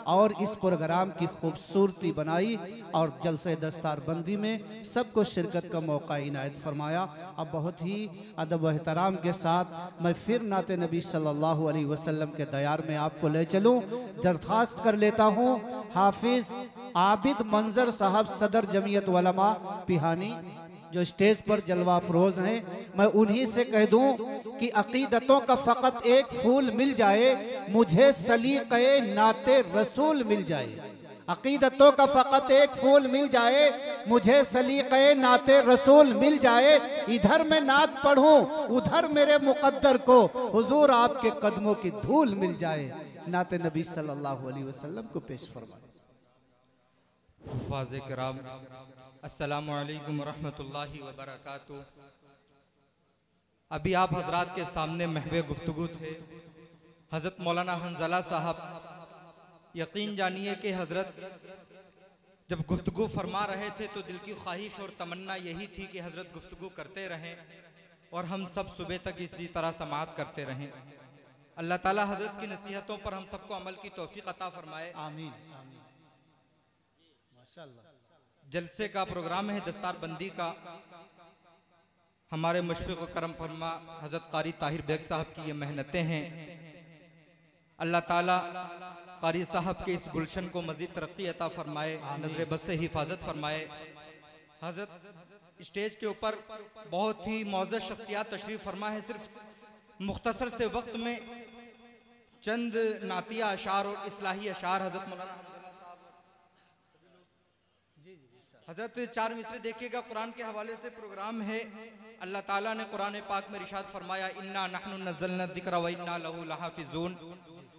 और इस प्रोग्राम की खूबसूरती बनाई और जलसे दस्तार बंदी में सबको शिरकत का मौका इनायत फरमाया। अब बहुत ही अदब व एहतराम के साथ मैं फिर नाते नबी सल्लल्लाहु अलैहि वसल्लम के दयार में आपको ले चलूं। दरख्वास्त कर लेता हूं हाफिज आबिद मंजर साहब सदर जमीयत उलमा पिहानी जो स्टेज पर जलवा अफरोज हैं, मैं उन्हीं से कह दूं कि अकीदतों का फ़कत एक फूल मिल जाए, मुझे सलीक़े नाते रसूल मिल जाए। अकीदतों का फ़कत एक फूल मिल जाए, मुझे सलीक़े नाते रसूल मिल जाए। इधर मैं नात पढ़ूं, उधर मेरे मुक़द्दर को हुजूर आपके कदमों की धूल मिल जाए। नाते नबी सल्लल्लाहु अलैहि वसल्लम को पेश फरमाए। हुफ़ाज़ किराम, अस्सलामु अलैकुम रहमतुल्लाहि व बरकातुहू। अभी आप हजरात के सामने महवे गुफ्तगू थे हज़रत मौलाना हंज़ला साहब। यकीन जानिए कि हज़रत जब गुफ्तगू फरमा रहे थे तो दिल की ख्वाहिश और तमन्ना यही थी कि हज़रत गुफ्तगू करते रहें और हम सब सुबह तक इसी तरह समाअत करते रहें। अल्लाह ताला हज़रत की नसीहतों पर हम सबको अमल की तौफीक अता फरमाए। आमीन आमीन। माशाअल्लाह। जलसे का प्रोग्राम है दस्तारबंदी का। हमारे मुशफ़िक़ व करम फरमा हज़रत क़ारी ताहिर बेग साहब की ये मेहनतें हैं। अल्लाह ताला क़ारी साहब के इस गुलशन को मज़ीद तरक्की अता फरमाए, नज़र बद से हिफाजत फरमाए। हज़रत स्टेज के ऊपर बहुत ही मौज़ज़ शख्सियात तशरीफ़ फरमा है। सिर्फ मुख्तसर से वक्त में चंद नातिया अशार और इस्लाही अशार हज़रत मौलाना हज़रत चार मिसरे देखिएगा। कुरान के हवाले से प्रोग्राम है। अल्लाह ताला ने कुरान पाक में इरशाद फरमाया, इन्ना नहनु नज़्ज़लना ज़िक्र व इन्ना लहू लहाफ़िज़ून,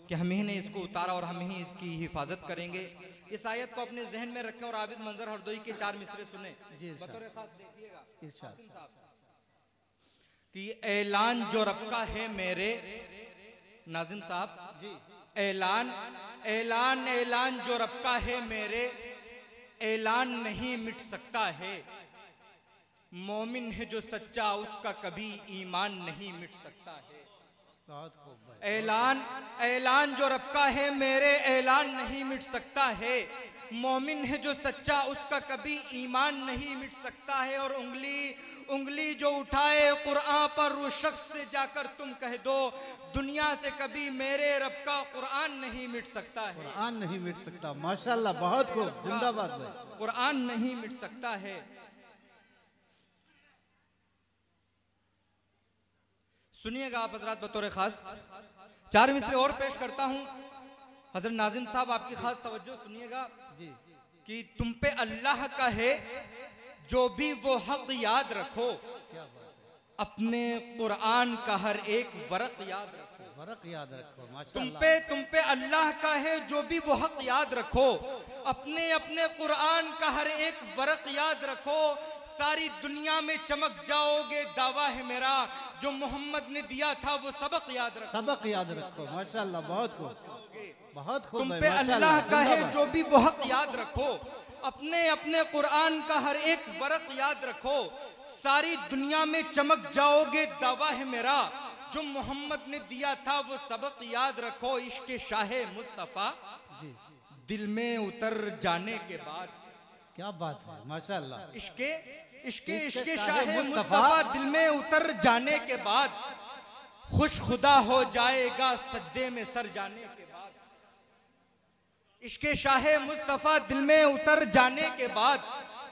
कि हम ही ने इसको उतारा और हम ही इसकी हिफाजत करेंगे। इस आयत को अपने जहन में रखें और आबिद मंजर हरदोई के चार मिसरे सुने। बतौर खास देखिएगा कि ऐलान जो रब का है मेरे नाज़िम साहब जी, ऐलान ऐलान ऐलान जो रब का है मेरे, ऐलान नहीं मिट सकता है। मोमिन है जो सच्चा उसका कभी ईमान नहीं मिट सकता है। ऐलान ऐलान जो रब का है मेरे, ऐलान नहीं मिट सकता है। मोमिन है जो सच्चा उसका कभी ईमान नहीं मिट सकता है। और उंगली जो उठाए कुरान पर उस शख्स से जाकर तुम कह दो, दुनिया से कभी मेरे रब का कुरान नहीं मिट सकता है। कुरान नहीं मिट सकता। माशाअल्लाह, बहुत खूब, जिंदाबाद भाई। कुरान नहीं मिट सकता है। सुनिएगा आप हजरात, बतौर खास चार मिसरे और पेश करता हूं। हजरत नाज़िम साहब आपकी खास तवज्जो सुनिएगा कि तुम पे अल्लाह का है जो भी वो हक याद रखो, अपने कुरान का हर एक वरक याद रखो। वरक याद रखो। तुम पे अल्लाह का है जो भी वो हक याद रखो, अपने अपने कुरान का हर एक वरक याद रखो। सारी दुनिया में चमक जाओगे, दावा है मेरा, जो मोहम्मद ने दिया था वो सबक याद रखो। सबक याद रखो। माशाअल्लाह, बहुत खूब, बहुत खूब। तुम पे अल्लाह का है जो भी वो हक याद रखो, अपने अपने कुरान का हर एक वरक याद रखो। सारी दुनिया में चमक जाओगे, दावा है मेरा, जो मोहम्मद ने दिया था वो सबक याद रखो। इश्क शाहे मुस्तफा दिल में उतर जाने के बाद, क्या बात है, माशाअल्लाह। इश्क शाहे मुस्तफा दिल में उतर जाने के बाद, खुश खुदा हो जाएगा सजदे में सर जाने के बाद। इश्क शाहे मुस्तफा दिल में उतर जाने के बाद,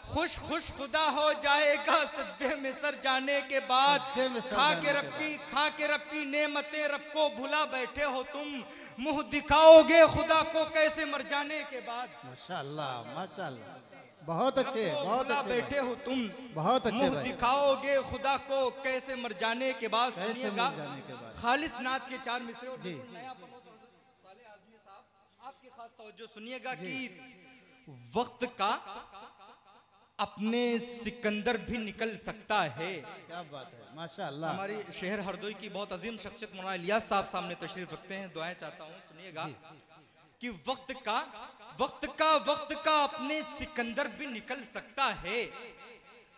खुश खुदा हो जाएगा सजदे में सर जाने के बाद। खा के रब की नेमतें रब को भुला बैठे हो तुम, मुंह दिखाओगे खुदा को कैसे मर जाने के बाद। माशाअल्लाह माशाअल्लाह, बहुत अच्छे, बहुत अच्छे बैठे हो तुम, बहुत अच्छे। मुंह दिखाओगे खुदा को कैसे मर जाने के बाद। सुनिएगा खालिस नाथ के चार मिसरे और आपकी खास तवज्जो सुनिएगा कि वक्त का अपने सिकंदर भी निकल सकता है। क्या बात है, माशाअल्लाह। हमारी शहर हरदोई की बहुत अजीम शख्सियत मौलाना इलियास साहब सामने तशरीफ रखते हैं, दुआएं चाहता हूँ। सुनिएगा कि वक्त का अपने सिकंदर भी निकल सकता है।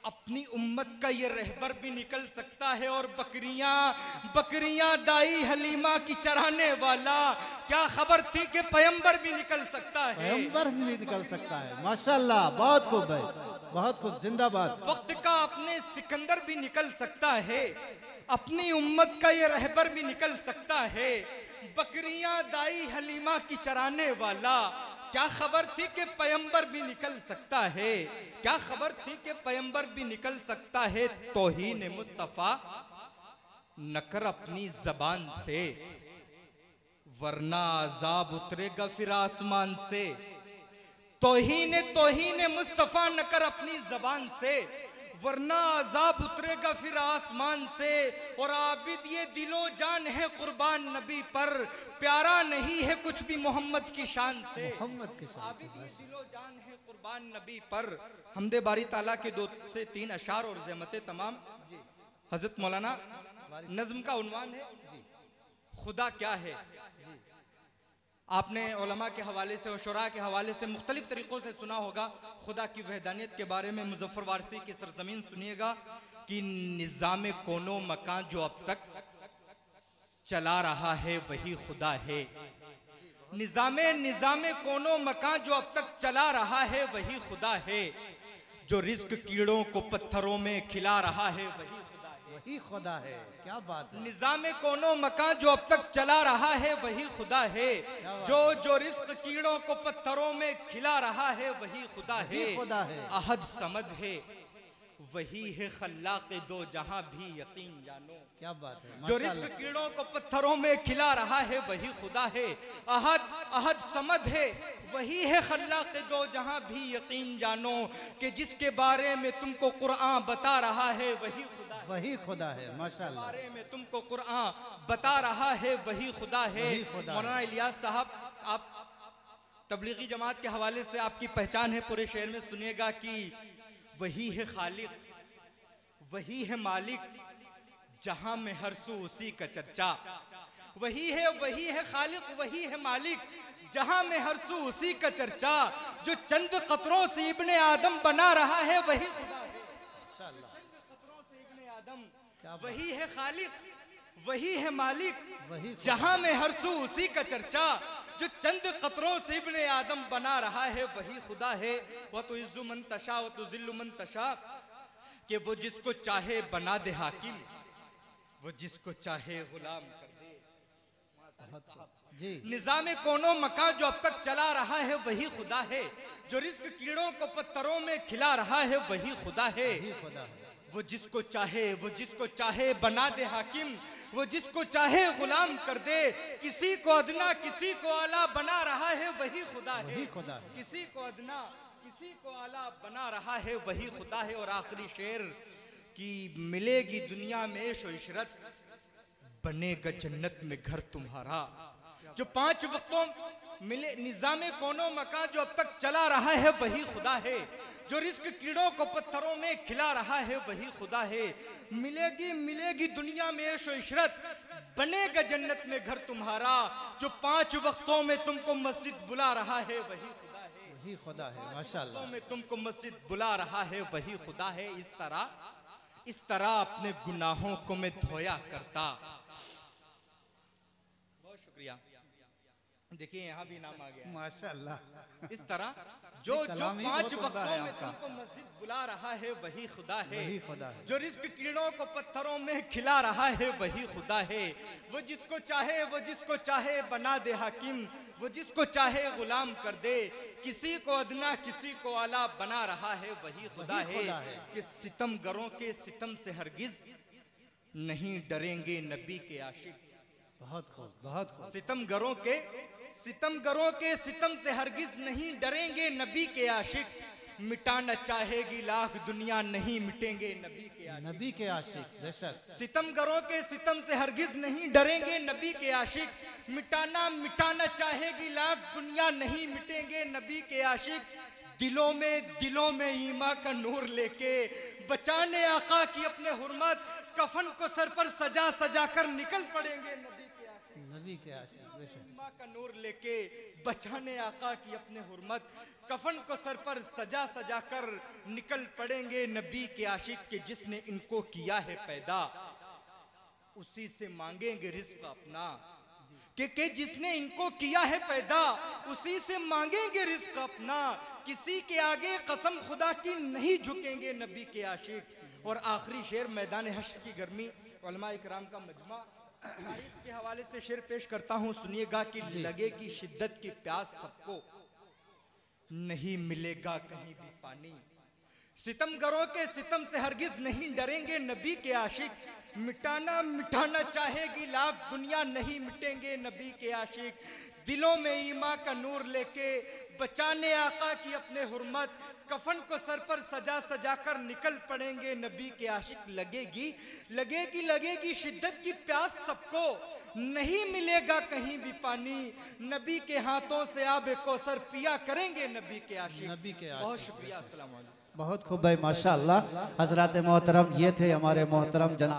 अपनी उम्मत का ये रहबर भी निकल सकता है और बकरियां दाई हलीमा की चराने वाला, क्या खबर थी कि पैगंबर भी निकल सकता है। पैगंबर भी निकल सकता है, माशाल्लाह, बहुत खूब भाई, बहुत खूब, जिंदाबाद। वक्त का अपने सिकंदर भी निकल सकता है, अपनी उम्मत का ये रहबर भी निकल सकता है। बकरियां दाई हलीमा की चराने वाला, क्या खबर थी कि पैगंबर भी निकल सकता है, क्या खबर थी कि पैगंबर भी निकल सकता है। तौहीन मुस्तफा न कर अपनी जबान से, वरना अजाब उतरेगा फिर आसमान से। तौहीन मुस्तफा न कर अपनी जबान से, वरना अजाब उतरेगा फिर आसमान से। और आबिद ये दिलो जान है कुर्बान नबी पर, प्यारा नहीं है कुछ भी मोहम्मद की शान से। मोहम्मद की शान आबिद ये दिलो जान है कुर्बान नबी पर। हमदे बारी ताला के 2 से 3 अशार और ज़हमते तमाम। हजरत मौलाना नज्म का उन्वान है खुदा क्या है। आपने उलमा के हवाले से और शुरा के हवाले से मुख्तलिफ तरीक़ों से सुना होगा खुदा की वहदानियत के बारे में। मुज़फ़्फ़र वारसी की सरज़मीन सुनिएगा कि निज़ाम कोनो मकान जो अब तक चला रहा है वही खुदा है। निज़ाम कोनो मकान जो अब तक चला रहा है वही खुदा है। जो रिज़्क़ कीड़ों को पत्थरों में खिला रहा है वही खुदा है। क्या बात है। निज़ाम कोनो मकान जो अब तक चला रहा है वही खुदा है। जो रिज़्क़ कीड़ों को पत्थरों में खिला रहा है वही खुदा है। अहद समद है वही है खल्लाक़ दो जहां भी यकीन जानो। क्या बात है। जो रिज़्क़ कीड़ों को पत्थरों में खिला रहा है वही खुदा है। अहद समद है वही है खल्लाक़ दो जहां भी यकीन जानो। कि जिसके बारे में तुमको कुरान बता रहा है वही खुदा है। माशाअल्लाह। बारे में तुमको कुरान बता रहा है वही खुदा है। मौलाना इलियास साहब, आप तबलीगी जमात के हवाले से आपकी पहचान है पूरे शहर में, सुनिएगा कि वही है खालिक, वही है मालिक, जहां में हर सू उसी का चर्चा। वही है खालिक, वही है मालिक, जहां में हर सू उसी का चर्चा। जो चंद कतरों से इब्ने आदम बना रहा है वही खुदा है। वही है खालिक, वही है मालिक, जहां में हर सू उसी का चर्चा। जो चंद कतरों से इब्ने आदम बना रहा है वही खुदा है। वह तो इज्जु मन तशा व तो जिल्लु मन तशा, कि वो जिसको चाहे बना दे हाकिम, वो जिसको चाहे गुलाम कर दे। निज़ाम कोनो मकान जो अब तक चला रहा है वही खुदा है। जो रिज़्क़ कीड़ों को पत्थरों में खिला रहा है वही खुदा है। वो जिसको चाहे बना दे हाकिम, वो जिसको चाहे गुलाम कर दे। किसी को अदना किसी को आला बना रहा है वही खुदा है। किसी को अदना किसी को आला बना रहा है वही खुदा है। और आखिरी शेर की मिलेगी दुनिया में ऐश और इशरत, बनेगा जन्नत में घर तुम्हारा। जो 5 वक्तों मिले निज़ाम कोनो मकान जो अब तक चला रहा है वही खुदा है। जो रिज़्क़ कीड़ों को पत्थरों में खिला रहा है वही खुदा है। मिलेगी दुनिया में ऐश और इशरत, बनेगा जन्नत में घर तुम्हारा। जो 5 वक्तों में तुमको मस्जिद बुला रहा है वही खुदा है। माशाअल्लाह। में तुमको मस्जिद बुला रहा है वही खुदा है। इस तरह अपने गुनाहों को मैं धोया करता। बहुत शुक्रिया। देखिए यहाँ भी नाम आ गया। माशाअल्लाह। इस तरह जो 5 वक्तों में तुमको मस्जिद बुला रहा है वही खुदा है। जो रिज़्क़ कीड़ों को पत्थरों में खिला रहा है वही खुदा है। वो जिसको चाहे बना दे हाकिम, वो जिसको चाहे गुलाम कर दे। किसी को अदना किसी को आला बना रहा है वही खुदा है। कि सितमगरों के सितम से हरगिज नहीं डरेंगे नबी के आशिक। बहुत खूब। सितमगरों के सितम से हरगिज नहीं डरेंगे नबी के आशिक। मिटाना चाहेगी लाख दुनिया नहीं मिटेंगे नबी के आशिक। बेशक। सितमगरों के सितम से हरगिज नहीं डरेंगे नबी के आशिक। मिटाना चाहेगी लाख दुनिया नहीं मिटेंगे नबी के आशिक। दिलों में ईमा का नूर लेके बचाने आका की अपने हुर्मत, कफन को सर पर सजा कर निकल पड़ेंगे नबी नबी के आशिक बेशक। ईमा का नूर लेके बचाने आका की अपने हुर्मत, कफन को सर पर सजा सजा कर निकल पड़ेंगे नबी के आशिक के जिसने इनको किया है पैदा, उसी से मांगेंगे रिस्क अपना। कि जिसने इनको किया है पैदा उसी से मांगेंगे रिस्क अपना, किसी के आगे कसम खुदा की नहीं झुकेंगे नबी के आशिक। और आखिरी शेर मैदान हश्र की गर्मी, उलमा इकराम का मजमा, तारीख के हवाले से शेर पेश करता हूँ, सुनिएगा कि लगेगी शिद्दत की प्यास सबको, नहीं मिलेगा कहीं भी पानी। सितमगरों के सितम से हरगिज नहीं डरेंगे नबी के आशिक, मिटाना मिटाना चाहेगी लाख दुनिया नहीं मिटेंगे नबी के आशिक। दिलों में ईमा का नूर लेके बचाने आका की अपने हुर्मत, कफन को सर पर सजा सजा कर निकल पड़ेंगे नबी के आशिक। लगेगी लगेगी लगेगी शिद्दत की प्यास सबको, नहीं मिलेगा कहीं भी पानी, नबी के हाथों से आब कौसर पिया करेंगे नबी के आशिक। नबी के आशिक। बहुत शुक्रिया, अस्सलाम वालेकुम। बहुत खूब भाई, माशाअल्लाह। हजरत मोहतरम ये थे हमारे मोहतरम जनाब